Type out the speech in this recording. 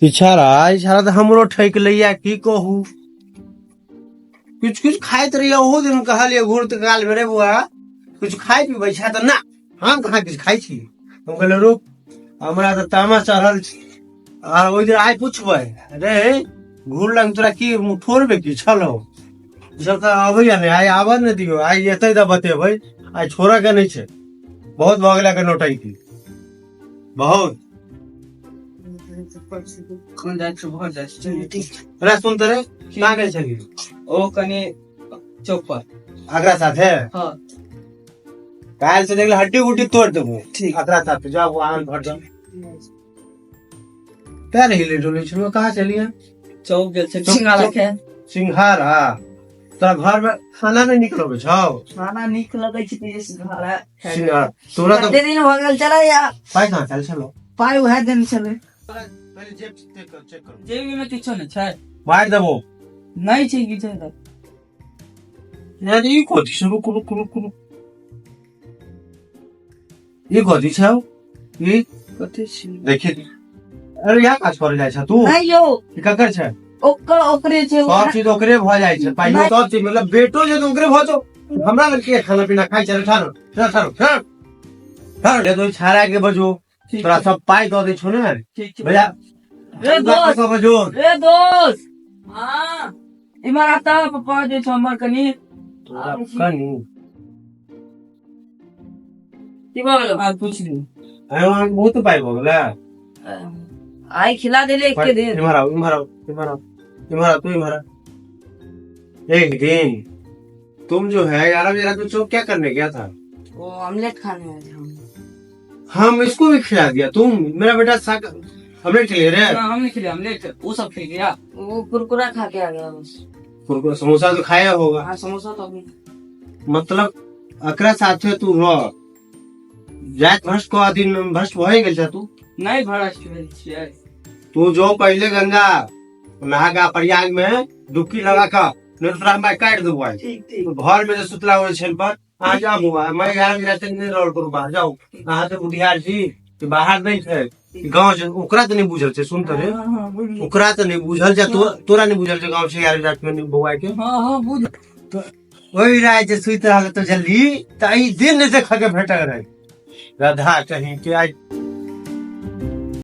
इछारा तो हमरो ठैक लिया की कहू कुछ कुछ खाइत रहिया ओहो दिन कहलिए घूरत काल में रे बुआ कुछ खाई पीबै छै त ना हम कहाँ कुछ खाई छी हम कहले रुक हमरा त तामा चढ़ल छै आ ओइ दिन आइ पूछबै रे घूर लंग तोरा की ठोरबे की छलो सब त अबैया ने आइ आबऽ ने दियो आइ एतै त बतेबै आइ छोड़ा के नहीं छै बहुत भ गेला के नोटाई की बहुत कौन जाए छै बहुत जाए छै अरे सुन त रे कहाँ गेल छली ओ कनी चौक पर आगरा साथे हां काल से देख हड्डी गुड्डी तोड़ देबो ठीक आगरा साथे जाओ आनंद भर जाओ पैर हिले डोले छलो कहाँ चलिए चौक गेल छै सिंघाड़ा के सिंघाड़ा तोरा घर में खाना नहीं निकलोगे छौ खाना नीक लगै छै ते सिंघाड़ा सिंघाड़ा तोरा तो कते दिन भ गेल चला या पाई कहाँ चल छलो पाई उहे दिन चले पहले जेब चेक करो जेबी में किछो नै छै मार देबो नहीं छै किछो त यार ई कोथि छ रुक रुक रुक रुक ई कोथि छ ई कते छै देखि अरे यहाँ काज करे जाय छ तू नहीं यो ई ककर छ ओकरे छै सब चीज ओकरे भ जाय छै पाइयो सब चीज मतलब बेटो जे ओकरे भ जो हमरा लड़के खाना पीना खाई चल ठानो ठानो ठानो ठानो दे दो छाड़ा के बजो तोरा सब पाई द दे छो ने ठीक छै भैया रे दोस्त बजो रे दोस्त हां इमर आता पापा जे छ हमर कनी तोरा कनी की भ गेल आ पूछ ली आय बहुत पाई भ गेला आई खिला दे ले एक दिन इमरा तू इमरा एक दिन तुम जो है यार मेरा तो चौक क्या करने गया था वो ऑमलेट खाने आए थे हम इसको भी खिला दिया तुम मेरा बेटा साग ऑमलेट खिले रे हमने खिलाया ऑमलेट वो सब खिल गया वो कुरकुरा खा के आ गया बस कुरकुरा समोसा तो खाया होगा हाँ समोसा तो अभी मतलब अकरा साथे तू रह जात भ्रष्ट को दिन भ्रष्ट होए गेल छ तू नहीं भड़ा छियै तू जो पहले गंगा नहा का प्रयाग में डुबकी लगा का निर्तरा में काट देबो आई ठीक घर में जो सुतला हुए छेल पर आ जा बुआ मैं घर में रहते नहीं रोल करू बाहर जाओ कहां से बुधियार छी कि बाहर नहीं थे गांव से ओकरा तो नहीं बुझल छे सुन त रे ओकरा तो नहीं बुझल जा तोरा नहीं बुझल छे गांव से यार जात में बउआ के हां हां बुझ तो ओई राय जे सुइत रहल तो जल्दी त ई दिन से खा के भेटक रहे राधा कहीं के आज